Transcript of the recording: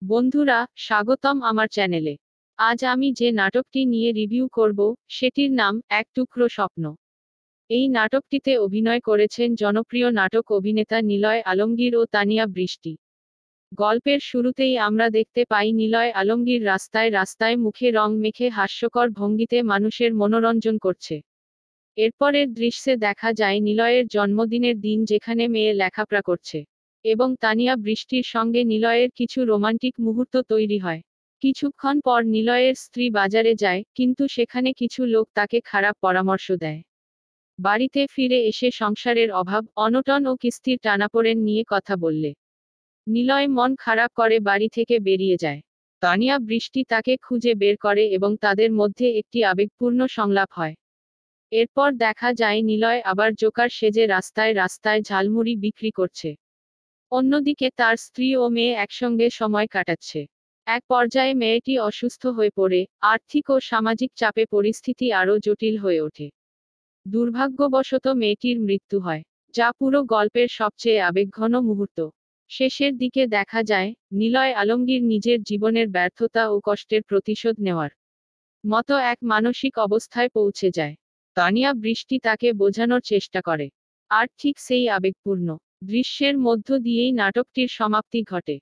বন্ধুরা, স্বাগতম আমার চ্যানেলে। আজ আমি যে নাটকটি নিয়ে রিভিউ করব, সেটির নাম এক টুকরো স্বপ্ন। এই নাটকটিতে অভিনয় করেছেন জনপ্রিয় নাটক অভিনেতা নিলয় আলমগীর ও তানিয়া বৃষ্টি। গল্পের শুরুতেই আমরা দেখতে পাই নিলয় আলমগীর রাস্তায় রাস্তায় মুখে রং মেখে হাস্যকর ভঙ্গিতে মানুষের মনোরঞ্জন করছে। এরপরের দৃশ্যে দেখা যায় নিলয়ের জন্মদিনের দিন, যেখানে মেয়ে লেখাপড়া করছে এবং তানিয়া বৃষ্টির সঙ্গে নিলয়ের কিছু রোমান্টিক মুহূর্ত তৈরি হয়। কিছুক্ষণ পর নিলয়ের স্ত্রী বাজারে যায়, কিন্তু সেখানে কিছু লোক তাকে খারাপ পরামর্শ দেয়। বাড়িতে ফিরে এসে সংসারের অভাব, অনটন ও কিস্তির টানাপোড়েন নিয়ে কথা বললে নিলয় মন খারাপ করে বাড়ি থেকে বেরিয়ে যায়। তানিয়া বৃষ্টি তাকে খুঁজে বের করে এবং তাদের মধ্যে একটি আবেগপূর্ণ সংলাপ হয়। এরপর দেখা যায় নিলয় আবার জোকার সেজে রাস্তায় রাস্তায় ঝালমুড়ি বিক্রি করছে। অন্যদিকে তার স্ত্রী ও মেয়ে একসঙ্গে সময় কাটাচ্ছে। এক পর্যায়ে মেয়েটি অসুস্থ হয়ে পড়ে, আর্থিক ও সামাজিক চাপে পরিস্থিতি আরও জটিল হয়ে ওঠে। দুর্ভাগ্যবশত মেয়েটির মৃত্যু হয়, যা পুরো গল্পের সবচেয়ে আবেগঘন মুহূর্ত। শেষের দিকে দেখা যায়, নিলয় আলমগীর নিজের জীবনের ব্যর্থতা ও কষ্টের প্রতিশোধ নেওয়ার মতো এক মানসিক অবস্থায় পৌঁছে যায়। তানিয়া বৃষ্টি তাকে বোঝানোর চেষ্টা করে, আর ঠিক সেই আবেগপূর্ণ দৃশ্যের মধ্য দিয়েই নাটকটির সমাপ্তি ঘটে।